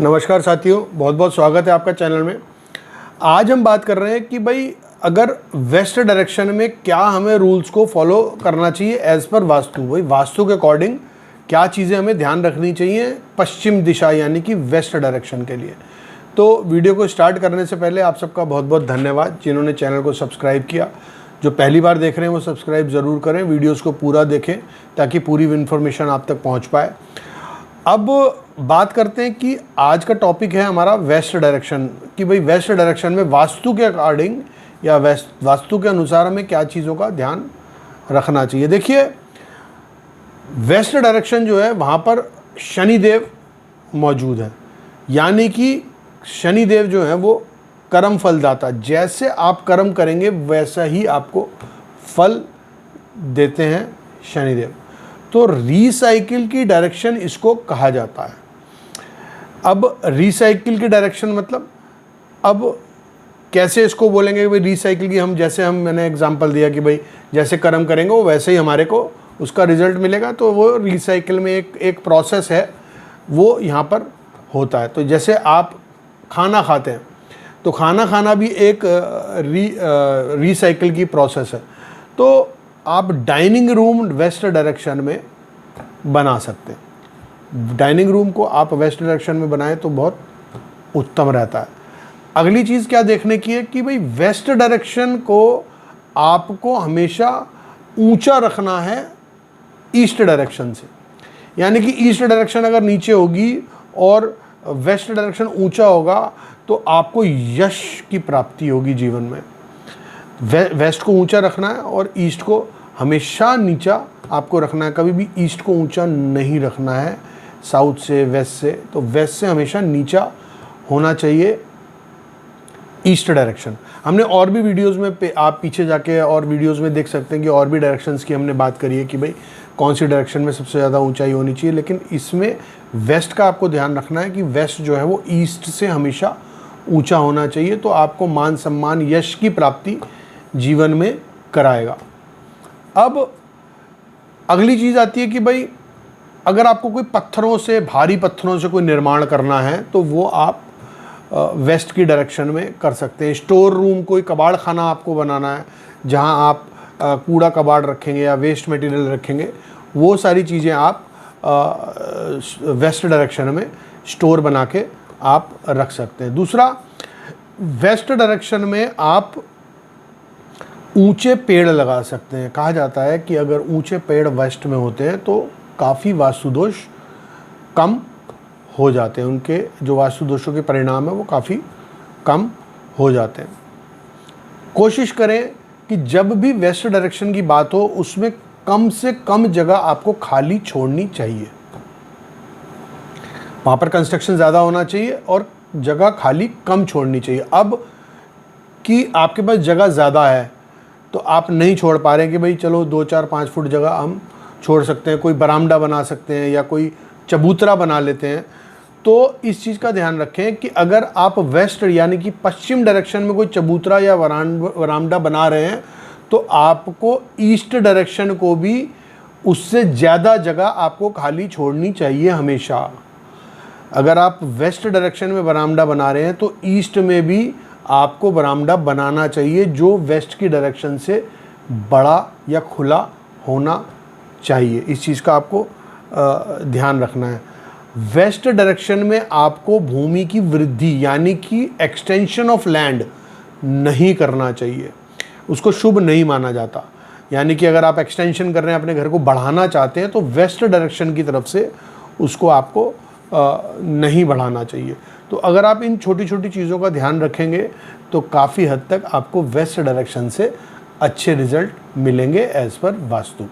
नमस्कार साथियों, बहुत बहुत स्वागत है आपका चैनल में। आज हम बात कर रहे हैं कि भाई अगर वेस्ट डायरेक्शन में क्या हमें रूल्स को फॉलो करना चाहिए एज़ पर वास्तु। भाई वास्तु के अकॉर्डिंग क्या चीज़ें हमें ध्यान रखनी चाहिए पश्चिम दिशा यानी कि वेस्ट डायरेक्शन के लिए। तो वीडियो को स्टार्ट करने से पहले आप सबका बहुत बहुत धन्यवाद जिन्होंने चैनल को सब्सक्राइब किया। जो पहली बार देख रहे हैं वो सब्सक्राइब ज़रूर करें, वीडियोज़ को पूरा देखें ताकि पूरी इन्फॉर्मेशन आप तक पहुँच पाए। अब बात करते हैं कि आज का टॉपिक है हमारा वेस्ट डायरेक्शन, कि भाई वेस्ट डायरेक्शन में वास्तु के अकॉर्डिंग या वास्तु के अनुसार हमें क्या चीज़ों का ध्यान रखना चाहिए। देखिए, वेस्ट डायरेक्शन जो है वहाँ पर शनिदेव मौजूद है, यानी कि शनिदेव जो है वो कर्म फलदाता। जैसे आप कर्म करेंगे वैसा ही आपको फल देते हैं शनिदेव। तो रीसाइकिल की डायरेक्शन इसको कहा जाता है। अब रीसाइकिल की डायरेक्शन मतलब अब कैसे इसको बोलेंगे भाई रीसाइकिल की, हम जैसे मैंने एग्जांपल दिया कि भाई जैसे कर्म करेंगे वो वैसे ही हमारे को उसका रिजल्ट मिलेगा। तो वो रीसाइकिल में एक प्रोसेस है वो यहाँ पर होता है। तो जैसे आप खाना खाते हैं तो खाना खाना भी एक रीसाइकिल की प्रोसेस है। तो आप डाइनिंग रूम वेस्ट डायरेक्शन में बना सकते हैं। डाइनिंग रूम को आप वेस्ट डायरेक्शन में बनाएं तो बहुत उत्तम रहता है। अगली चीज़ क्या देखने की है कि भाई वेस्ट डायरेक्शन को आपको हमेशा ऊंचा रखना है ईस्ट डायरेक्शन से, यानी कि ईस्ट डायरेक्शन अगर नीचे होगी और वेस्ट डायरेक्शन ऊंचा होगा तो आपको यश की प्राप्ति होगी जीवन में। वेस्ट को ऊंचा रखना है और ईस्ट को हमेशा नीचा आपको रखना है। कभी भी ईस्ट को ऊंचा नहीं रखना है साउथ से वेस्ट से। तो वेस्ट से हमेशा नीचा होना चाहिए ईस्ट डायरेक्शन। हमने और भी वीडियोस में आप पीछे जाके और वीडियोस में देख सकते हैं कि और भी डायरेक्शंस की हमने बात करी है कि भाई कौन सी डायरेक्शन में सबसे ज़्यादा ऊंचाई होनी चाहिए। लेकिन इसमें वेस्ट का आपको ध्यान रखना है कि वेस्ट जो है वो ईस्ट से हमेशा ऊंचा होना चाहिए। तो आपको मान सम्मान यश की प्राप्ति जीवन में कराएगा। अब अगली चीज़ आती है कि भाई अगर आपको कोई पत्थरों से, भारी पत्थरों से कोई निर्माण करना है तो वो आप वेस्ट की डायरेक्शन में कर सकते हैं। स्टोर रूम, कोई कबाड़ खाना आपको बनाना है जहां आप कूड़ा कबाड़ रखेंगे या वेस्ट मटेरियल रखेंगे, वो सारी चीज़ें आप वेस्ट डायरेक्शन में स्टोर बना के आप रख सकते हैं। दूसरा, वेस्ट डायरेक्शन में आप ऊंचे पेड़ लगा सकते हैं। कहा जाता है कि अगर ऊंचे पेड़ वेस्ट में होते हैं तो काफ़ी वास्तु दोष कम हो जाते हैं, उनके जो वास्तु दोषों के परिणाम है वो काफ़ी कम हो जाते हैं। कोशिश करें कि जब भी वेस्ट डायरेक्शन की बात हो उसमें कम से कम जगह आपको खाली छोड़नी चाहिए। वहाँ पर कंस्ट्रक्शन ज़्यादा होना चाहिए और जगह खाली कम छोड़नी चाहिए। अब कि आपके पास जगह ज़्यादा है तो आप नहीं छोड़ पा रहे हैं कि भाई चलो 2-4-5 फुट जगह हम छोड़ सकते हैं, कोई बरामदा बना सकते हैं या कोई चबूतरा बना लेते हैं। तो इस चीज़ का ध्यान रखें कि अगर आप वेस्ट यानी कि पश्चिम डायरेक्शन में कोई चबूतरा या बरामदा बना रहे हैं तो आपको ईस्ट डायरेक्शन को भी उससे ज़्यादा जगह आपको खाली छोड़नी चाहिए हमेशा। अगर आप वेस्ट डायरेक्शन में बरामदा बना रहे हैं तो ईस्ट में भी आपको बरामदा बनाना चाहिए जो वेस्ट की डायरेक्शन से बड़ा या खुला होना चाहिए। इस चीज़ का आपको ध्यान रखना है। वेस्ट डायरेक्शन में आपको भूमि की वृद्धि यानी कि एक्सटेंशन ऑफ लैंड नहीं करना चाहिए, उसको शुभ नहीं माना जाता। यानी कि अगर आप एक्सटेंशन कर रहे हैं, अपने घर को बढ़ाना चाहते हैं तो वेस्ट डायरेक्शन की तरफ से उसको आपको नहीं बढ़ाना चाहिए। तो अगर आप इन छोटी छोटी चीज़ों का ध्यान रखेंगे तो काफ़ी हद तक आपको वेस्ट डायरेक्शन से अच्छे रिजल्ट मिलेंगे एज़ पर वास्तु।